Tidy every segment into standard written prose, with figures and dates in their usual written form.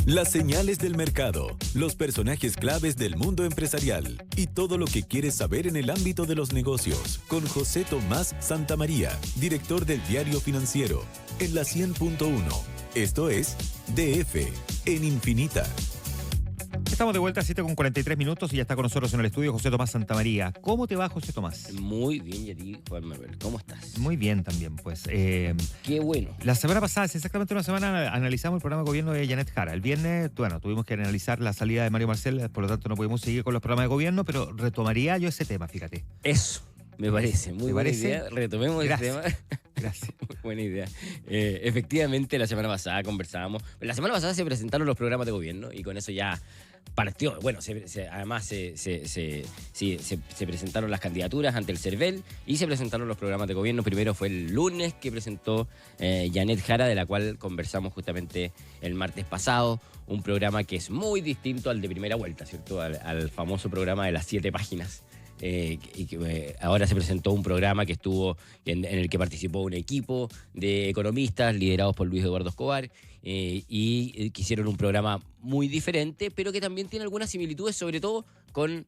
Las señales del mercado, los personajes claves del mundo empresarial y todo lo que quieres saber en el ámbito de los negocios, con José Tomás Santamaría, director del Diario Financiero, en la 100.1. Esto es DF en Infinita. Estamos de vuelta a 7:43 y ya está con nosotros en el estudio José Tomás Santamaría. ¿Cómo te va, José Tomás? Muy bien, y a ti, Juan Manuel, ¿cómo estás? Muy bien también, pues. Qué bueno. La semana pasada, hace exactamente una semana, analizamos el programa de gobierno de Janet Jara. El viernes, bueno, tuvimos que analizar la salida de Mario Marcel, por lo tanto no pudimos seguir con los programas de gobierno, pero retomaría yo ese tema, fíjate. Eso, me parece muy buena idea. Retomemos el tema. Gracias. Muy buena idea. Efectivamente, la semana pasada conversábamos. La semana pasada se presentaron los programas de gobierno y con eso ya partió. Bueno, además se presentaron las candidaturas ante el CERVEL y se presentaron los programas de gobierno. Primero fue el lunes que presentó Janet Jara, de la cual conversamos justamente el martes pasado. Un programa que es muy distinto al de primera vuelta, ¿cierto? Al famoso programa de las 7 páginas. Ahora se presentó un programa que estuvo en el que participó un equipo de economistas liderados por Luis Eduardo Escobar y que hicieron un programa muy diferente, pero que también tiene algunas similitudes, sobre todo con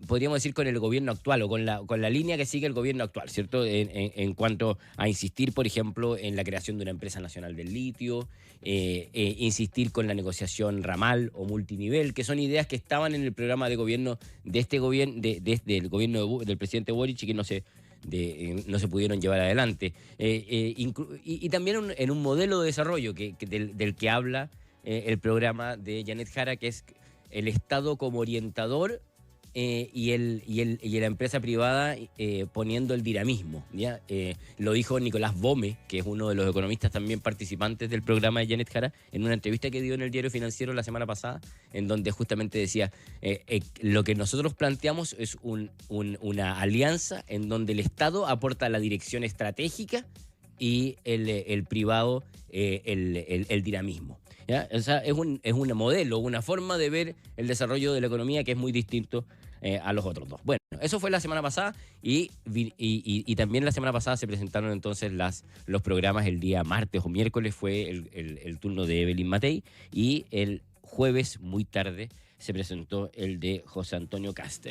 podríamos decir con el gobierno actual o con la línea que sigue el gobierno actual, ¿cierto? En cuanto a insistir, por ejemplo, en la creación de una empresa nacional del litio, insistir con la negociación ramal o multinivel, que son ideas que estaban en el programa de gobierno de este gobierno, del gobierno del presidente Boric, y que no se pudieron llevar adelante. Y también en un modelo de desarrollo del que habla el programa de Janet Jara, que es el Estado como orientador y la empresa privada poniendo el dinamismo, ¿ya? Lo dijo Nicolás Bome, que es uno de los economistas también participantes del programa de Janet Jara, en una entrevista que dio en el Diario Financiero la semana pasada, en donde justamente decía lo que nosotros planteamos es una alianza en donde el Estado aporta la dirección estratégica y el privado el dinamismo, ¿ya? O sea, es un modelo, una forma de ver el desarrollo de la economía que es muy distinto a los otros dos. Bueno, eso fue la semana pasada y también la semana pasada se presentaron entonces los programas. El día martes o miércoles fue el turno de Evelyn Matei y el jueves muy tarde se presentó el de José Antonio Kast,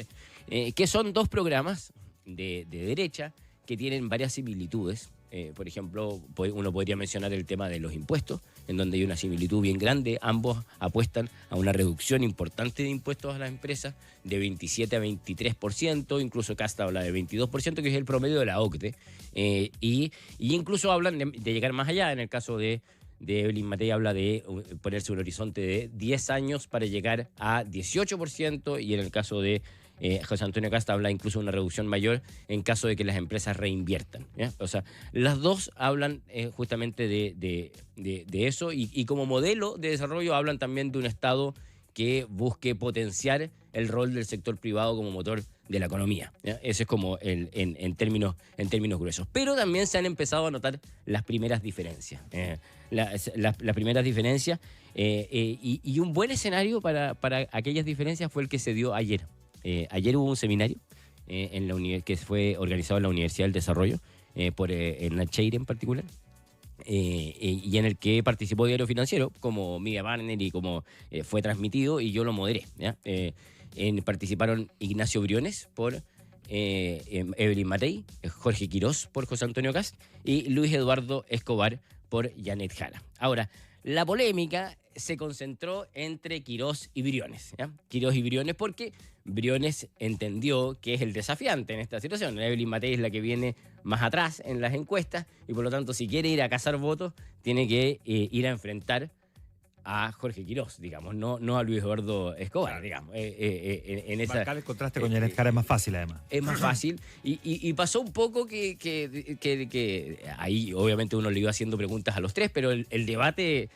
que son dos programas de derecha que tienen varias similitudes. Por ejemplo, uno podría mencionar el tema de los impuestos, en donde hay una similitud bien grande. Ambos apuestan a una reducción importante de impuestos a las empresas, de 27 a 23%, incluso Kast habla de 22%, que es el promedio de la OCDE, y incluso hablan de llegar más allá. En el caso de Evelyn Matei habla de ponerse un horizonte de 10 años para llegar a 18%, y en el caso de José Antonio Kast habla incluso de una reducción mayor en caso de que las empresas reinviertan, ¿ya? O sea, las dos hablan justamente de eso y como modelo de desarrollo hablan también de un Estado que busque potenciar el rol del sector privado como motor de la economía, ¿ya? Eso es como en términos gruesos. Pero también se han empezado a notar las primeras diferencias. Las primeras diferencias y un buen escenario para aquellas diferencias fue el que se dio ayer. Ayer hubo un seminario que fue organizado en la Universidad del Desarrollo por Hernán Cheire en particular, y en el que participó Diario Financiero como media partner y como fue transmitido, y yo lo moderé, ¿ya? Participaron Ignacio Briones por Evelyn Matei, Jorge Quirós por José Antonio Kast y Luis Eduardo Escobar por Janet Jara. Ahora, la polémica se concentró entre Quirós y Briones, ¿ya? Quirós y Briones porque Briones entendió que es el desafiante en esta situación. Evelyn Matei es la que viene más atrás en las encuestas y por lo tanto si quiere ir a cazar votos tiene que ir a enfrentar a Jorge Quirós, digamos, no a Luis Eduardo Escobar, digamos. Marcar el contraste con Janet Jara es más fácil, además. Es más fácil. Y pasó un poco que ahí obviamente uno le iba haciendo preguntas a los tres, pero el debate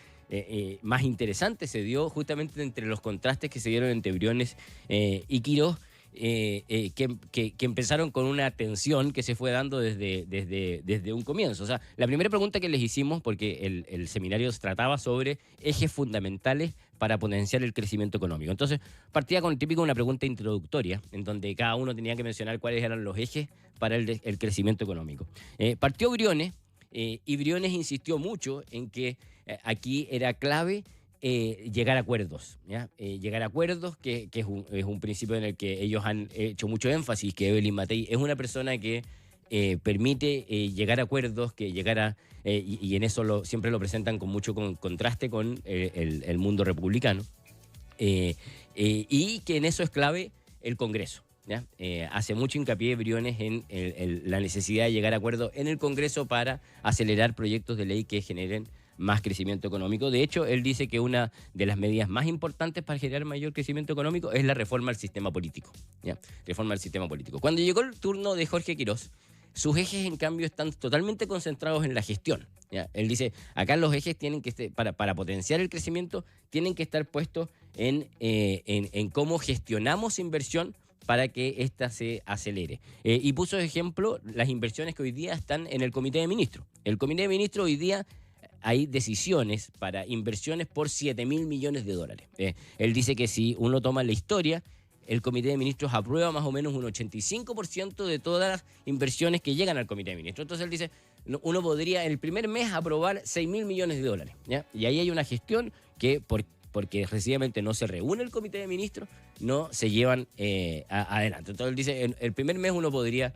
más interesante se dio justamente entre los contrastes que se dieron entre Briones y Quirós, que empezaron con una tensión que se fue dando desde un comienzo. O sea, la primera pregunta que les hicimos, porque el seminario se trataba sobre ejes fundamentales para potenciar el crecimiento económico. Entonces, partía con típico una pregunta introductoria, en donde cada uno tenía que mencionar cuáles eran los ejes para el crecimiento económico. Partió Briones, y Briones insistió mucho en que aquí era clave llegar a acuerdos, ¿ya? Llegar a acuerdos, que es un principio en el que ellos han hecho mucho énfasis, que Evelyn Matei es una persona que permite llegar a acuerdos, que llegara, y en eso siempre lo presentan con mucho contraste con el mundo republicano, y que en eso es clave el Congreso. ¿Ya? Hace mucho hincapié Briones en la necesidad de llegar a acuerdos en el Congreso para acelerar proyectos de ley que generen más crecimiento económico. De hecho, él dice que una de las medidas más importantes para generar mayor crecimiento económico es la reforma al sistema político. ¿Ya? Reforma al sistema político. Cuando llegó el turno de Jorge Quirós, sus ejes, en cambio, están totalmente concentrados en la gestión. ¿Ya? Él dice, acá los ejes tienen que para potenciar el crecimiento, tienen que estar puestos en cómo gestionamos inversión para que ésta se acelere. Y puso de ejemplo las inversiones que hoy día están en el Comité de Ministros. El Comité de Ministros hoy día hay decisiones para inversiones por 7.000 millones de dólares. Él dice que si uno toma la historia, el Comité de Ministros aprueba más o menos un 85% de todas las inversiones que llegan al Comité de Ministros. Entonces él dice, uno podría en el primer mes aprobar 6.000 millones de dólares. ¿Ya? Y ahí hay una gestión que, porque recientemente no se reúne el Comité de Ministros, no se llevan adelante. Entonces él dice, en el primer mes uno podría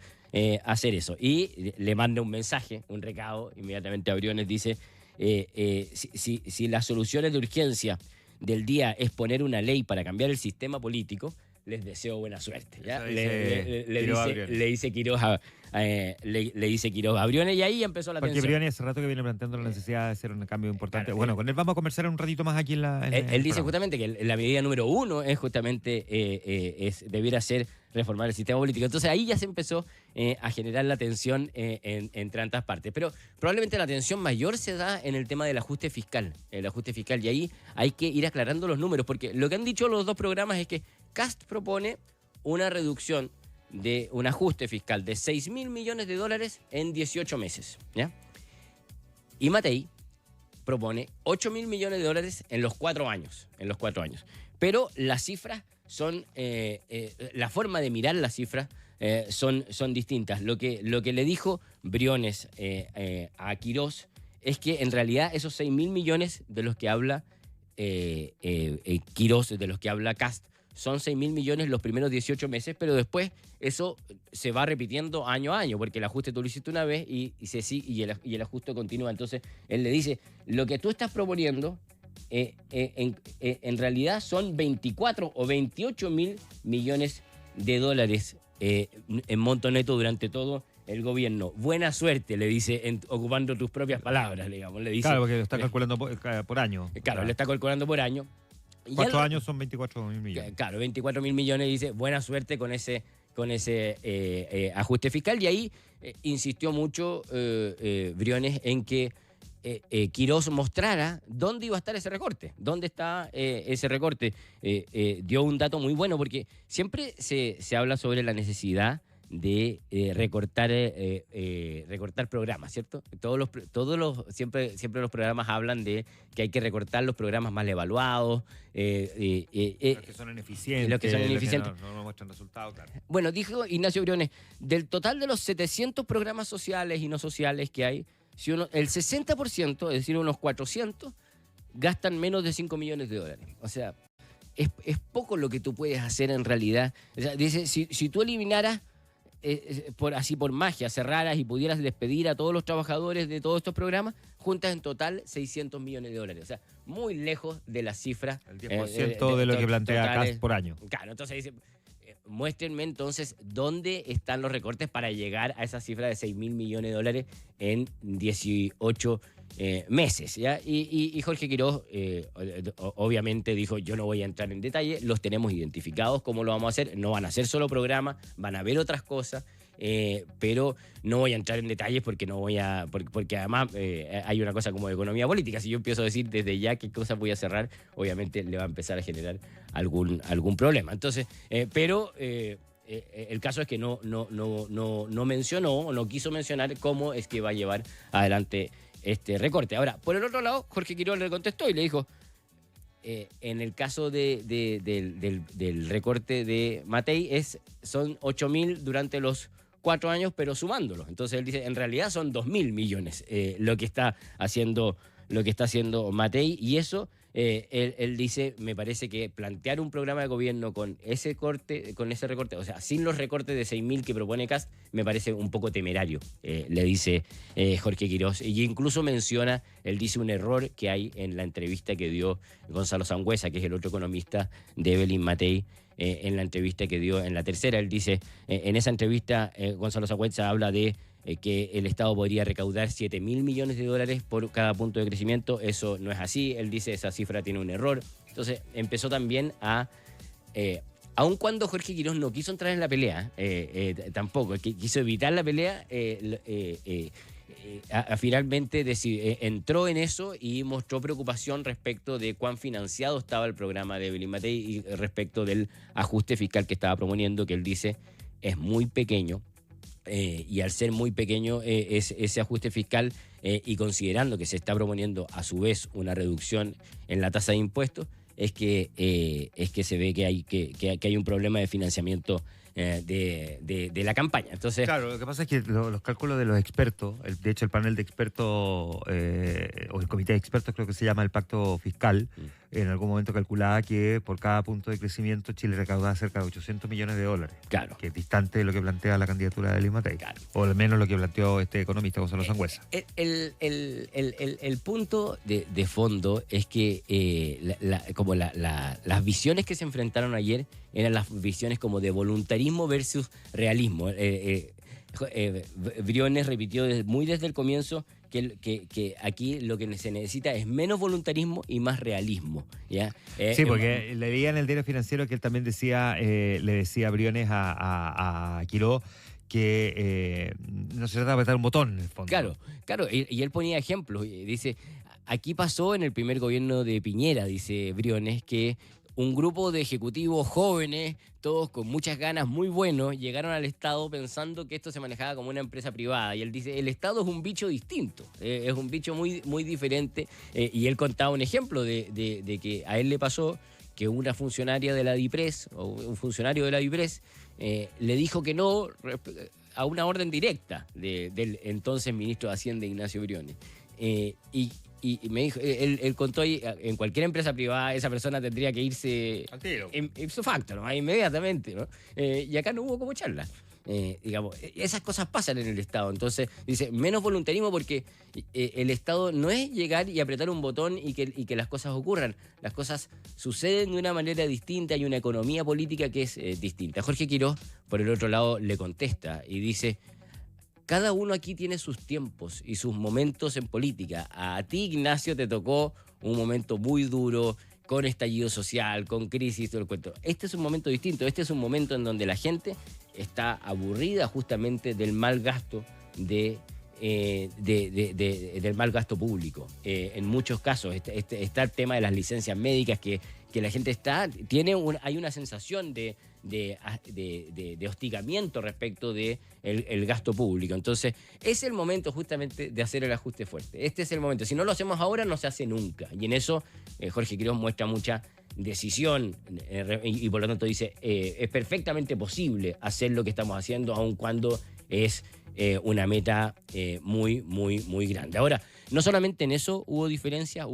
hacer eso. Y le manda un mensaje, un recado, inmediatamente a Briones, dice, si las soluciones de urgencia del día es poner una ley para cambiar el sistema político, les deseo buena suerte. ¿Ya? Le dice Quirós a Briones, y ahí empezó la tensión. Porque Briones hace rato que viene planteando la necesidad de hacer un cambio importante. Claro, bueno, con él vamos a conversar un ratito más aquí en la... Él dice justamente que la medida número 1 es justamente, debiera ser reformar el sistema político. Entonces ahí ya se empezó a generar la tensión en tantas partes. Pero probablemente la tensión mayor se da en el tema del ajuste fiscal. El ajuste fiscal. Y ahí hay que ir aclarando los números, porque lo que han dicho los dos programas es que Kast propone una reducción de un ajuste fiscal de 6.000 millones de dólares en 18 meses. ¿Ya? Y Matei propone 8.000 millones de dólares en los 4 años. Pero las cifras son, la forma de mirar las cifras son distintas. Lo que le dijo Briones a Quirós es que en realidad esos 6.000 millones de los que habla Quirós, de los que habla Kast, son 6.000 millones los primeros 18 meses, pero después eso se va repitiendo año a año, porque el ajuste tú lo hiciste una vez y el ajuste continúa. Entonces él le dice, lo que tú estás proponiendo en realidad son 24 o 28.000 millones de dólares en monto neto durante todo el gobierno. Buena suerte, le dice, ocupando tus propias palabras, digamos. Le dice, claro, porque lo está calculando por año. Claro, lo está calculando por año. 4 años son 24.000 millones. Claro, 24.000 millones, dice, buena suerte con ese ajuste fiscal. Y ahí insistió mucho Briones en que Quirós mostrara dónde iba a estar ese recorte, dónde está ese recorte. Dio un dato muy bueno, porque siempre se habla sobre la necesidad de recortar programas, ¿cierto? Siempre los programas hablan de que hay que recortar los programas mal evaluados, los que son ineficientes, los que no muestran resultados, claro. Bueno, dijo Ignacio Briones, del total de los 700 programas sociales y no sociales que hay, si el 60%, es decir, unos 400, gastan menos de 5 millones de dólares. O sea, es poco lo que tú puedes hacer en realidad. O sea, dice, si tú eliminaras por magia, cerraras y pudieras despedir a todos los trabajadores de todos estos programas, juntas en total 600 millones de dólares. O sea, muy lejos de la cifra. El 10% de lo que plantea Kast por año. Claro, entonces dice, muéstrenme entonces dónde están los recortes para llegar a esa cifra de 6.000 millones de dólares en 18 meses. ¿Ya? Y Jorge Quirós obviamente dijo, yo no voy a entrar en detalle, los tenemos identificados, cómo lo vamos a hacer, no van a ser solo programas, van a haber otras cosas, pero no voy a entrar en detalles porque porque además hay una cosa como de economía política. Si yo empiezo a decir desde ya qué cosas voy a cerrar, obviamente le va a empezar a generar algún problema. Entonces, pero el caso es que no mencionó o no quiso mencionar cómo es que va a llevar adelante este recorte. Ahora, por el otro lado, Jorge Quirós le contestó y le dijo, en el caso del recorte de Matei son 8.000 durante los 4 años, pero sumándolos. Entonces él dice, en realidad son 2.000 millones lo que está haciendo lo que está haciendo Matei, y eso él dice, me parece que plantear un programa de gobierno con ese recorte, o sea, sin los recortes de 6.000 que propone Kast, me parece un poco temerario, le dice Jorge Quirós. Y incluso menciona, él dice un error que hay en la entrevista que dio Gonzalo Sangüesa, que es el otro economista de Evelyn Matei, en la entrevista que dio en La Tercera. Él dice, en esa entrevista, Gonzalo Sangüesa habla de que el Estado podría recaudar 7.000 millones de dólares por cada punto de crecimiento. Eso no es así. Él dice esa cifra tiene un error. Entonces empezó también aun cuando Jorge Quirós no quiso entrar en la pelea, tampoco, quiso evitar la pelea, finalmente entró en eso y mostró preocupación respecto de cuán financiado estaba el programa de Evelyn Matei y respecto del ajuste fiscal que estaba proponiendo, que él dice es muy pequeño. Y al ser muy pequeño ese ajuste fiscal y considerando que se está proponiendo a su vez una reducción en la tasa de impuestos, es que se ve que hay un problema de financiamiento de la campaña. Entonces, claro, lo que pasa es que los cálculos de los expertos, de hecho el panel de expertos o el comité de expertos, creo que se llama el pacto fiscal, en algún momento calculaba que por cada punto de crecimiento Chile recaudaba cerca de 800 millones de dólares. Claro. Que es distante de lo que plantea la candidatura de Evelyn Matei. Claro. O al menos lo que planteó este economista Gonzalo Sangüesa. El punto de fondo es que las visiones que se enfrentaron ayer eran las visiones como de voluntarismo versus realismo. Briones repitió muy desde el comienzo que aquí lo que se necesita es menos voluntarismo y más realismo, ¿ya? Sí, porque leía en el diario financiero que él también decía, le decía a Briones a Quirós que no se trata de apretar un botón en el fondo. Claro, y él ponía ejemplos, y dice, aquí pasó en el primer gobierno de Piñera, dice Briones, que un grupo de ejecutivos jóvenes, todos con muchas ganas, muy buenos, llegaron al Estado pensando que esto se manejaba como una empresa privada. Y él dice, el Estado es un bicho distinto, es un bicho muy, muy diferente. Y él contaba un ejemplo de que a él le pasó que una funcionaria de la DIPRES, o un funcionario de la DIPRES, le dijo que no a una orden directa del entonces ministro de Hacienda, Ignacio Briones. Y me dijo, él contó ahí, en cualquier empresa privada esa persona tendría que irse al tiro, ipso facto, ¿no? Inmediatamente, ¿no? Y acá no hubo como charla. Digamos, esas cosas pasan en el Estado. Entonces, dice, menos voluntarismo porque el Estado no es llegar y apretar un botón y que las cosas ocurran. Las cosas suceden de una manera distinta, hay una economía política que es distinta. Jorge Quirós, por el otro lado, le contesta y dice, cada uno aquí tiene sus tiempos y sus momentos en política. A ti, Ignacio, te tocó un momento muy duro, con estallido social, con crisis, todo el cuento. Este es un momento distinto. Este es un momento en donde la gente está aburrida justamente del mal gasto del mal gasto público. En muchos casos está el tema de las licencias médicas que la gente hay una sensación de hostigamiento respecto de el gasto público. Entonces, es el momento justamente de hacer el ajuste fuerte. Este es el momento. Si no lo hacemos ahora, no se hace nunca. Y en eso Jorge Quirós muestra mucha decisión y por lo tanto dice, es perfectamente posible hacer lo que estamos haciendo, aun cuando es una meta muy, muy, muy grande. Ahora, no solamente en eso hubo diferencia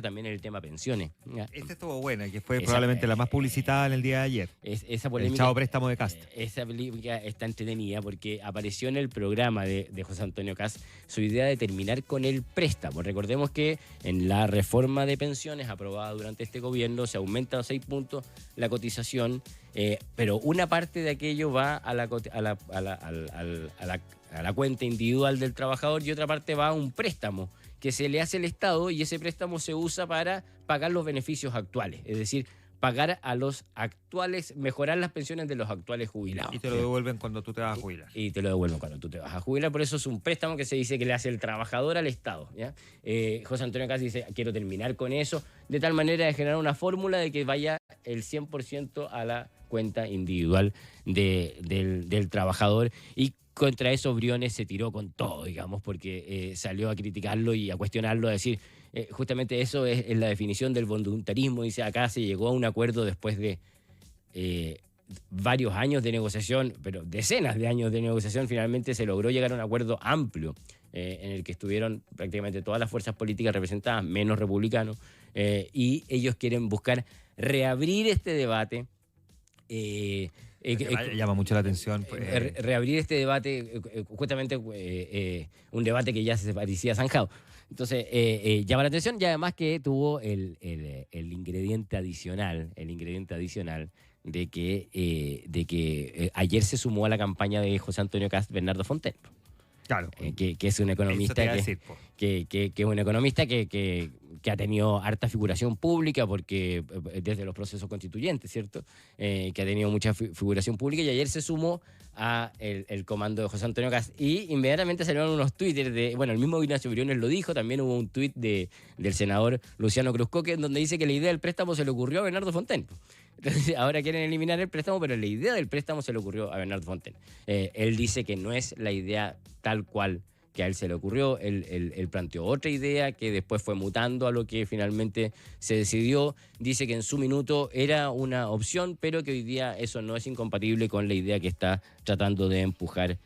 también en el tema pensiones. Esta estuvo buena, que fue probablemente la más publicitada en el día de ayer. Esa polémica, el chavo préstamo de Kast. Esa polémica está entretenida porque apareció en el programa de José Antonio Kast su idea de terminar con el préstamo. Recordemos que en la reforma de pensiones aprobada durante este gobierno se aumenta a 6 puntos la cotización, pero una parte de aquello va a la cuenta individual del trabajador y otra parte va a un préstamo que se le hace al Estado y ese préstamo se usa para pagar los beneficios actuales, es decir, pagar a los actuales, mejorar las pensiones de los actuales jubilados. Y te lo devuelven cuando tú te vas a jubilar. Y te lo devuelven cuando tú te vas a jubilar, por eso es un préstamo que se dice que le hace el trabajador al Estado, ¿ya? José Antonio Kast dice, quiero terminar con eso, de tal manera de generar una fórmula de que vaya el 100% a la cuenta individual del trabajador. Y contra eso Briones se tiró con todo, digamos, porque salió a criticarlo y a cuestionarlo, a decir, justamente eso es la definición del voluntarismo. Dice, acá se llegó a un acuerdo después de varios años de negociación, pero decenas de años de negociación, finalmente se logró llegar a un acuerdo amplio en el que estuvieron prácticamente todas las fuerzas políticas representadas, menos republicanos, y ellos quieren buscar reabrir este debate. Llama mucho la atención. Reabrir este debate, justamente un debate que ya se parecía zanjado. Entonces, llama la atención, y además que tuvo el ingrediente adicional, de que ayer se sumó a la campaña de José Antonio Kast Bernardo Fontaine. Claro. Que es un economista que es un economista que ha tenido harta figuración pública, porque desde los procesos constituyentes, ¿cierto? Que ha tenido mucha figuración pública, y ayer se sumó a el comando de José Antonio Kast, y inmediatamente salieron unos twitters el mismo Ignacio Briones lo dijo, también hubo un tuit del senador Luciano Cruzcoque, en donde dice que la idea del préstamo se le ocurrió a Bernardo Fontaine. Entonces, ahora quieren eliminar el préstamo, pero la idea del préstamo se le ocurrió a Bernardo Fontaine. Él dice que no es la idea tal cual que a él se le ocurrió. Él planteó otra idea que después fue mutando a lo que finalmente se decidió. Dice que en su minuto era una opción, pero que hoy día eso no es incompatible con la idea que está tratando de empujar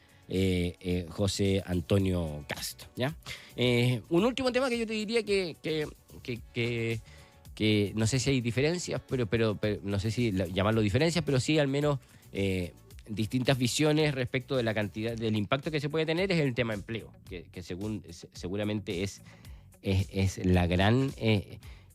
José Antonio Kast, ¿ya? Un último tema que yo te diría que no sé si hay diferencias, pero no sé si llamarlo diferencias, pero sí al menos distintas visiones respecto de la cantidad, del impacto que se puede tener, es el tema empleo, que seguramente es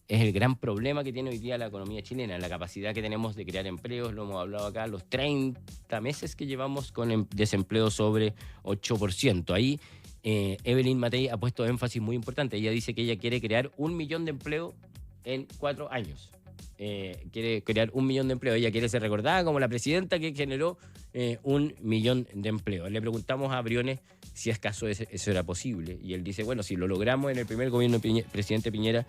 el gran problema que tiene hoy día la economía chilena, la capacidad que tenemos de crear empleos. Lo hemos hablado acá, los 30 meses que llevamos con desempleo sobre 8%. Ahí Evelyn Matei ha puesto énfasis muy importante. Ella dice que ella quiere crear 1 millón de empleos en 4 años. Quiere crear 1 millón de empleos. Ella quiere ser recordada como la presidenta que generó 1 millón de empleos. Le preguntamos a Briones si acaso eso era posible, y él dice, bueno, si lo logramos en el primer gobierno del presidente Piñera,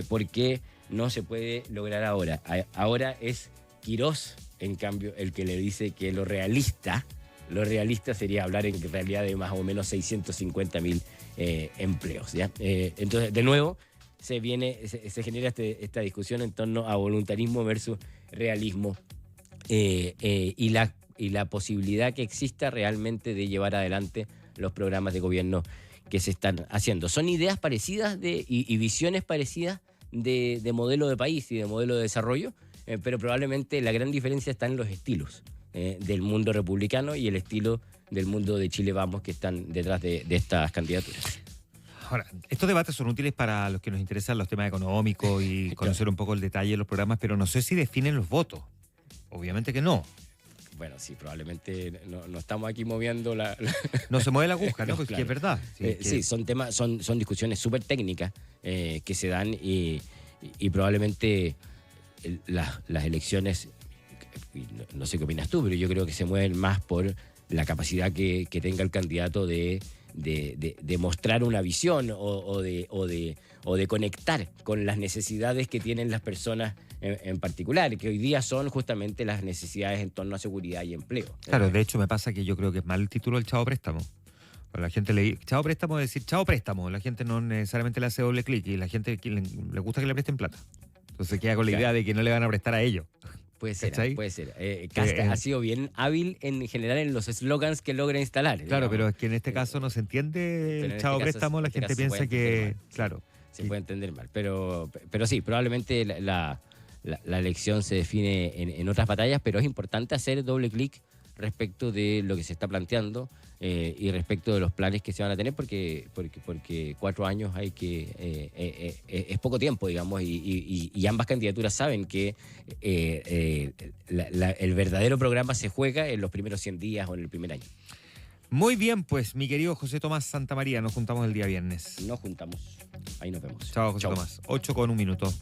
¿por qué no se puede lograr ahora? Ahora es Quirós, en cambio, el que le dice que lo realista sería hablar en realidad de más o menos 650.000 empleos, ¿ya? Entonces, de nuevo, se genera esta discusión en torno a voluntarismo versus realismo, y la posibilidad que exista realmente de llevar adelante los programas de gobierno que se están haciendo. Son ideas parecidas y visiones parecidas de modelo de país y de modelo de desarrollo, pero probablemente la gran diferencia está en los estilos del mundo republicano y el estilo del mundo de Chile Vamos, que están detrás de estas candidaturas. Ahora, estos debates son útiles para los que nos interesan los temas económicos y conocer un poco el detalle de los programas, pero no sé si definen los votos. Obviamente que no. Bueno, sí, probablemente no estamos aquí moviendo No se mueve la aguja, ¿no? Porque claro. es verdad. Sí, son temas, son discusiones súper técnicas que se dan, y probablemente las elecciones, no sé qué opinas tú, pero yo creo que se mueven más por la capacidad que tenga el candidato de mostrar una visión o de conectar con las necesidades que tienen las personas en particular, que hoy día son justamente las necesidades en torno a seguridad y empleo. Claro, de hecho me pasa que yo creo que es mal el título del Chao Préstamo. La gente Chao Préstamo es decir Chao Préstamo, la gente no necesariamente le hace doble clic, y la gente le gusta que le presten plata. Entonces queda con la idea de que no le van a prestar a ellos. Puede ser, ¿cachai? puede ser. Kast ha sido bien hábil en general en los slogans que logra instalar. Claro, pero es que en este caso no se entiende el Chao Préstamo, la gente piensa que... Claro. Se puede entender mal, pero sí, probablemente la elección se define en otras batallas, pero es importante hacer doble clic respecto de lo que se está planteando y respecto de los planes que se van a tener, porque 4 años es poco tiempo, digamos, y ambas candidaturas saben que el verdadero programa se juega en los primeros 100 días o en el primer año. Muy bien, pues, mi querido José Tomás Santamaría, nos juntamos el día viernes. Nos juntamos. Ahí nos vemos. Chao, José Tomás. 8:01.